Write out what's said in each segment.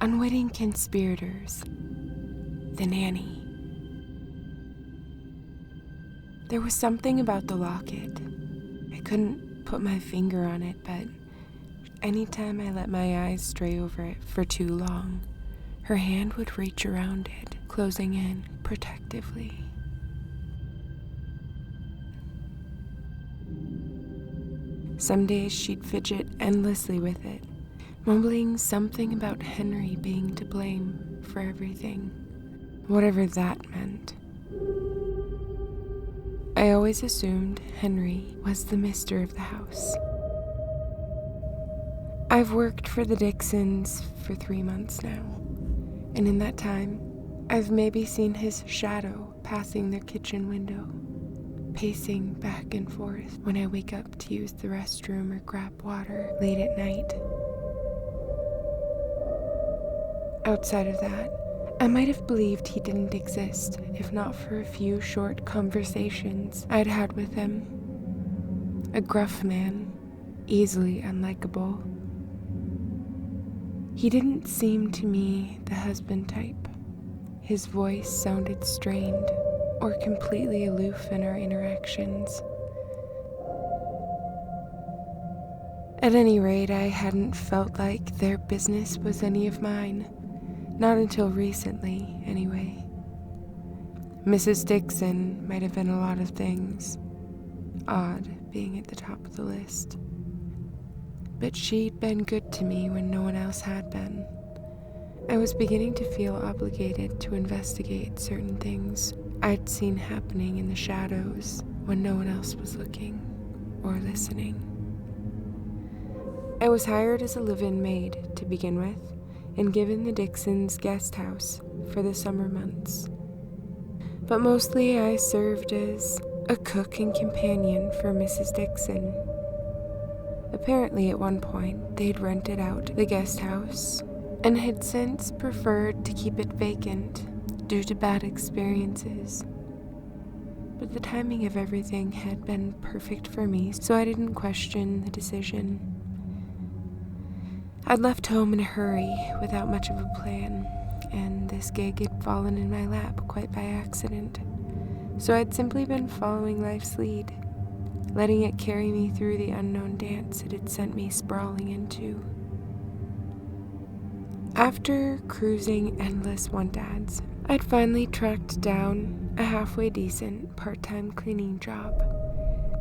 Unwitting Conspirators, the Nanny. There was something about the locket. I couldn't put my finger on it, but anytime I let my eyes stray over it for too long, her hand would reach around it, closing in protectively. Some days she'd fidget endlessly with it, mumbling something about Henry being to blame for everything, whatever that meant. I always assumed Henry was the mister of the house. I've worked for the Dixons for 3 months now, and in that time, I've maybe seen his shadow passing their kitchen window, pacing back and forth when I wake up to use the restroom or grab water late at night. Outside of that, I might have believed he didn't exist if not for a few short conversations I'd had with him. A gruff man, easily unlikable. He didn't seem to me the husband type. His voice sounded strained or completely aloof in our interactions. At any rate, I hadn't felt like their business was any of mine. Not until recently, anyway. Mrs. Dixon might have been a lot of things, odd being at the top of the list. But she'd been good to me when no one else had been. I was beginning to feel obligated to investigate certain things I'd seen happening in the shadows when no one else was looking or listening. I was hired as a live-in maid to begin with, and given the Dixons' guest house for the summer months. But mostly I served as a cook and companion for Mrs. Dixon. Apparently at one point they'd rented out the guest house and had since preferred to keep it vacant due to bad experiences. But the timing of everything had been perfect for me, so I didn't question the decision. I'd left home in a hurry without much of a plan, and this gig had fallen in my lap quite by accident. So I'd simply been following life's lead, letting it carry me through the unknown dance it had sent me sprawling into. After cruising endless want ads, I'd finally tracked down a halfway decent part-time cleaning job.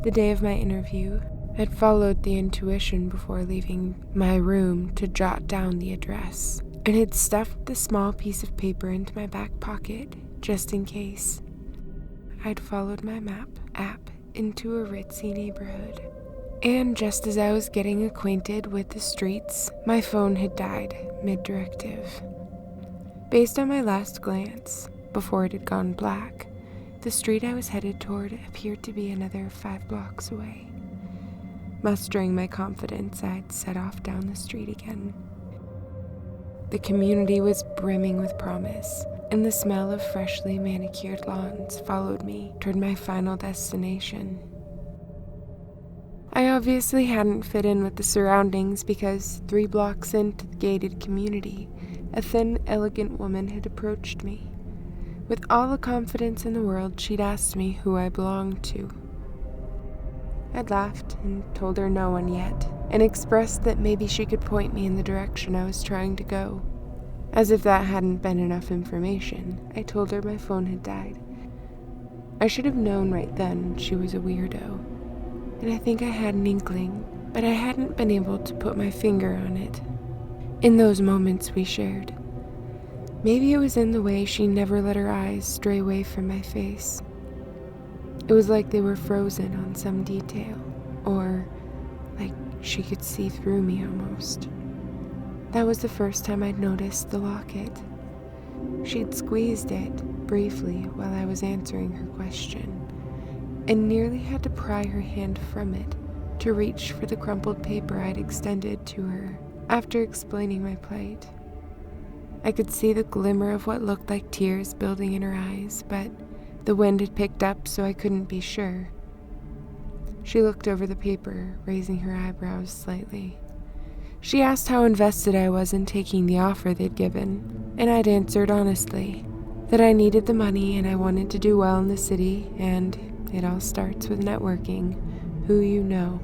The day of my interview, I'd followed the intuition before leaving my room to jot down the address, and had stuffed the small piece of paper into my back pocket, just in case. I'd followed my map app into a ritzy neighborhood, and just as I was getting acquainted with the streets, my phone had died mid-directive. Based on my last glance, before it had gone black, the street I was headed toward appeared to be another 5 blocks away. Mustering my confidence, I'd set off down the street again. The community was brimming with promise, and the smell of freshly manicured lawns followed me toward my final destination. I obviously hadn't fit in with the surroundings because 3 blocks into the gated community, a thin, elegant woman had approached me. With all the confidence in the world, she'd asked me who I belonged to. I'd laughed and told her no one yet, and expressed that maybe she could point me in the direction I was trying to go. As if that hadn't been enough information, I told her my phone had died. I should have known right then she was a weirdo, and I think I had an inkling, but I hadn't been able to put my finger on it. In those moments we shared, maybe it was in the way she never let her eyes stray away from my face. It was like they were frozen on some detail, or like she could see through me almost. That was the first time I'd noticed the locket. She'd squeezed it briefly while I was answering her question, and nearly had to pry her hand from it to reach for the crumpled paper I'd extended to her after explaining my plight. I could see the glimmer of what looked like tears building in her eyes, but the wind had picked up, so I couldn't be sure. She looked over the paper, raising her eyebrows slightly. She asked how invested I was in taking the offer they'd given, and I'd answered honestly that I needed the money and I wanted to do well in the city, and it all starts with networking, who you know.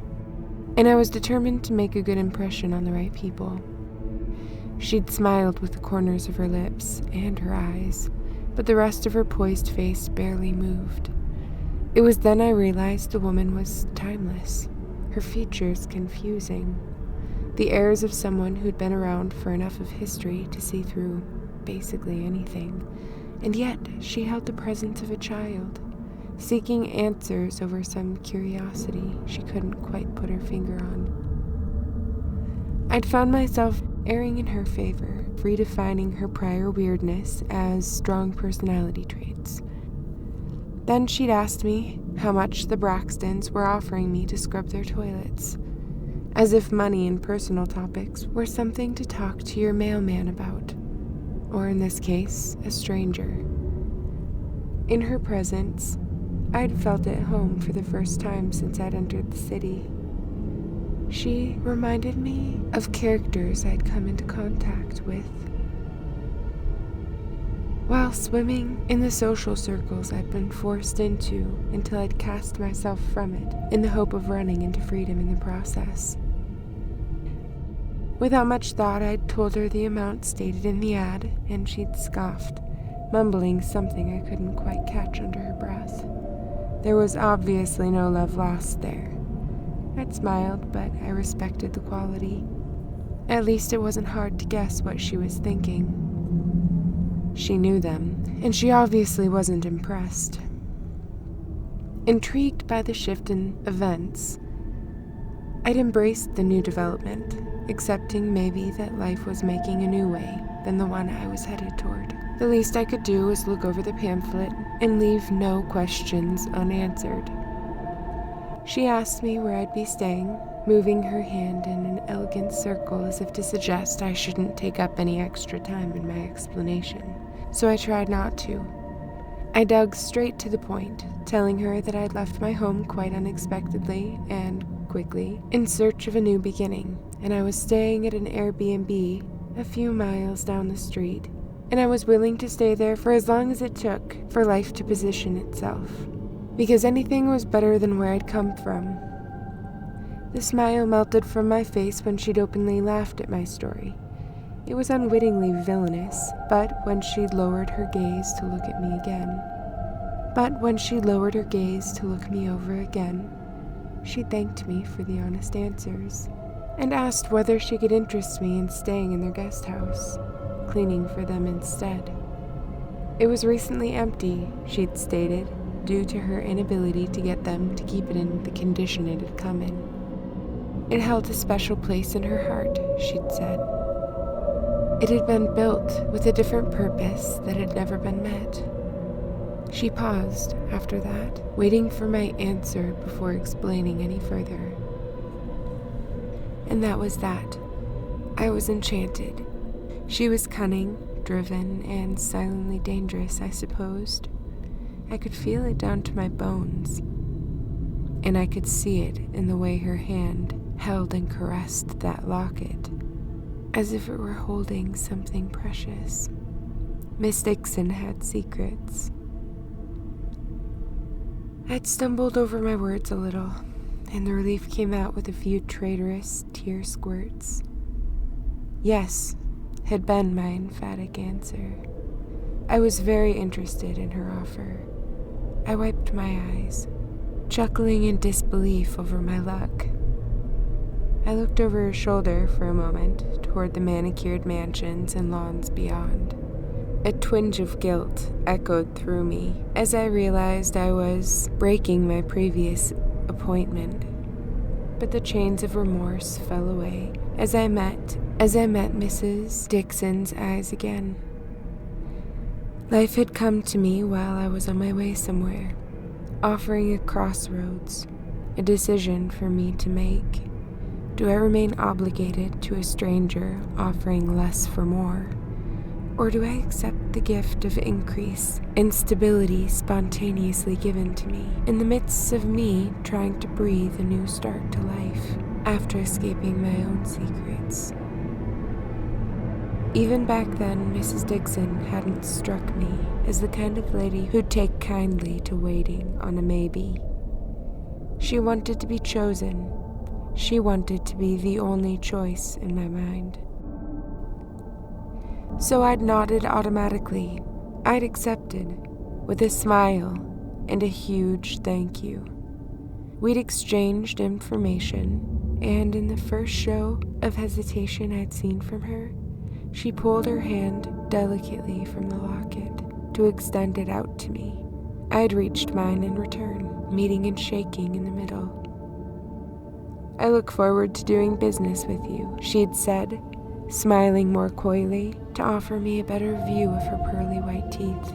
And I was determined to make a good impression on the right people. She'd smiled with the corners of her lips and her eyes, but the rest of her poised face barely moved. It was then I realized the woman was timeless, her features confusing, the airs of someone who'd been around for enough of history to see through basically anything, and yet she held the presence of a child, seeking answers over some curiosity she couldn't quite put her finger on. I'd found myself erring in her favor, redefining her prior weirdness as strong personality traits. Then she'd asked me how much the Braxtons were offering me to scrub their toilets, as if money and personal topics were something to talk to your mailman about, or in this case, a stranger. In her presence, I'd felt at home for the first time since I'd entered the city. She reminded me of characters I'd come into contact with while swimming in the social circles I'd been forced into until I'd cast myself from it in the hope of running into freedom in the process. Without much thought, I'd told her the amount stated in the ad, and she'd scoffed, mumbling something I couldn't quite catch under her breath. There was obviously no love lost there. I'd smiled, but I respected the quality. At least it wasn't hard to guess what she was thinking. She knew them, and she obviously wasn't impressed. Intrigued by the shift in events, I'd embraced the new development, accepting maybe that life was making a new way than the one I was headed toward. The least I could do was look over the pamphlet and leave no questions unanswered. She asked me where I'd be staying, moving her hand in an elegant circle as if to suggest I shouldn't take up any extra time in my explanation, so I tried not to. I dug straight to the point, telling her that I'd left my home quite unexpectedly and quickly in search of a new beginning, and I was staying at an Airbnb a few miles down the street, and I was willing to stay there for as long as it took for life to position itself, because anything was better than where I'd come from. The smile melted from my face when she'd openly laughed at my story. It was unwittingly villainous, but when she lowered her gaze to look at me over again, she thanked me for the honest answers, and asked whether she could interest me in staying in their guest house, cleaning for them instead. It was recently empty, she'd stated, due to her inability to get them to keep it in the condition it had come in. It held a special place in her heart, she'd said. It had been built with a different purpose that had never been met. She paused after that, waiting for my answer before explaining any further. And that was that. I was enchanted. She was cunning, driven, and silently dangerous, I supposed. I could feel it down to my bones, and I could see it in the way her hand held and caressed that locket, as if it were holding something precious. Miss Dixon had secrets. I'd stumbled over my words a little, and the relief came out with a few traitorous tear squirts. Yes, had been my emphatic answer. I was very interested in her offer. I wiped my eyes, chuckling in disbelief over my luck. I looked over her shoulder for a moment toward the manicured mansions and lawns beyond. A twinge of guilt echoed through me as I realized I was breaking my previous appointment. But the chains of remorse fell away as I met Mrs. Dixon's eyes again. Life had come to me while I was on my way somewhere, offering a crossroads, a decision for me to make. Do I remain obligated to a stranger offering less for more? Or do I accept the gift of increase and stability spontaneously given to me in the midst of me trying to breathe a new start to life? after escaping my own secrets. Even back then, Mrs. Dixon hadn't struck me as the kind of lady who'd take kindly to waiting on a maybe. She wanted to be chosen. She wanted to be the only choice in my mind. So I'd nodded automatically. I'd accepted, with a smile and a huge thank you. We'd exchanged information, and in the first show of hesitation I'd seen from her, she pulled her hand delicately from the locket to extend it out to me. I'd reached mine in return, meeting and shaking in the middle. "I look forward to doing business with you," she'd said, smiling more coyly to offer me a better view of her pearly white teeth.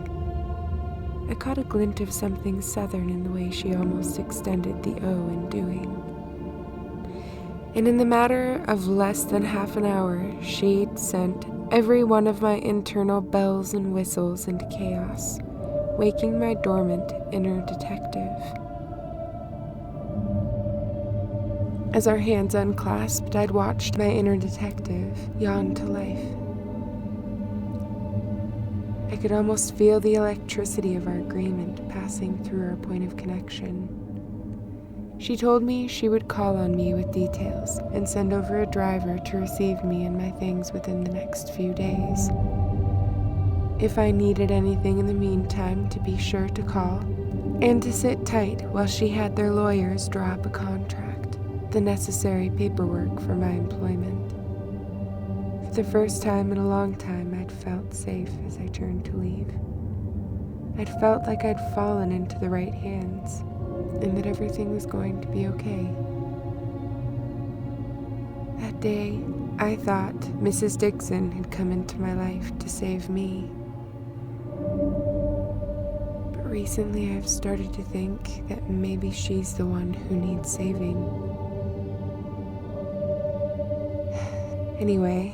I caught a glint of something southern in the way she almost extended the O in doing. And in the matter of less than half an hour, she'd sent every one of my internal bells and whistles into chaos, waking my dormant inner detective. As our hands unclasped, I'd watched my inner detective yawn to life. I could almost feel the electricity of our agreement passing through our point of connection. She told me she would call on me with details and send over a driver to receive me and my things within the next few days. If I needed anything in the meantime, to be sure to call, and to sit tight while she had their lawyers draw up a contract, the necessary paperwork for my employment. For the first time in a long time, I'd felt safe as I turned to leave. I'd felt like I'd fallen into the right hands, and that everything was going to be okay. That day, I thought Mrs. Dixon had come into my life to save me. But recently I've started to think that maybe she's the one who needs saving. Anyway,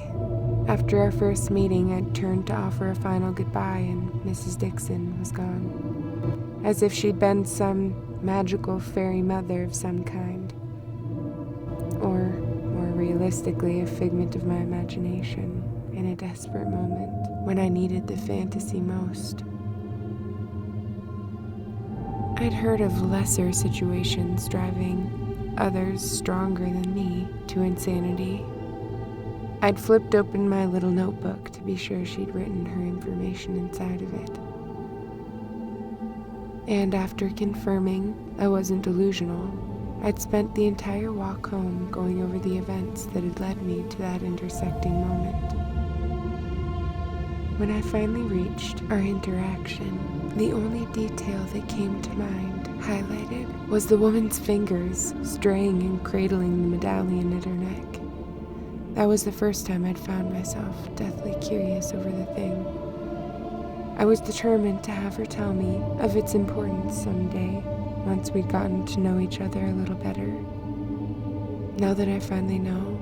after our first meeting, I'd turned to offer a final goodbye, and Mrs. Dixon was gone, as if she'd been some magical fairy mother of some kind, or more realistically, a figment of my imagination in a desperate moment when I needed the fantasy most. I'd heard of lesser situations driving others stronger than me to insanity. I'd flipped open my little notebook to be sure she'd written her information inside of it. And after confirming I wasn't delusional, I'd spent the entire walk home going over the events that had led me to that intersecting moment. When I finally reached our interaction, the only detail that came to mind, highlighted, was the woman's fingers straying and cradling the medallion at her neck. That was the first time I'd found myself deathly curious over the thing. I was determined to have her tell me of its importance someday, once we'd gotten to know each other a little better. Now that I finally know,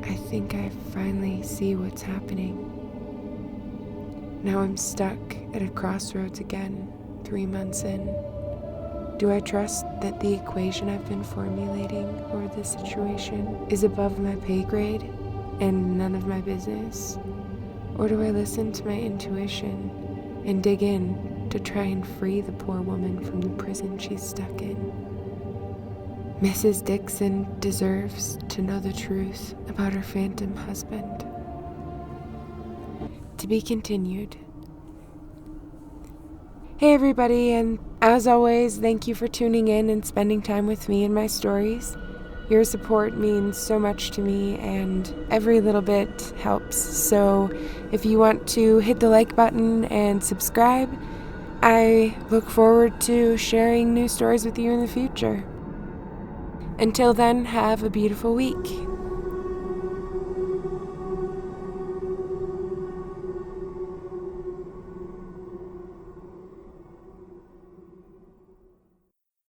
I think I finally see what's happening. Now I'm stuck at a crossroads again, 3 months in. Do I trust that the equation I've been formulating over this situation is above my pay grade and none of my business? Or do I listen to my intuition and dig in to try and free the poor woman from the prison she's stuck in? Mrs. Dixon deserves to know the truth about her phantom husband. To be continued. Hey everybody, and as always, thank you for tuning in and spending time with me and my stories. Your support means so much to me, and every little bit helps. So if you want to hit the like button and subscribe, I look forward to sharing new stories with you in the future. Until then, have a beautiful week.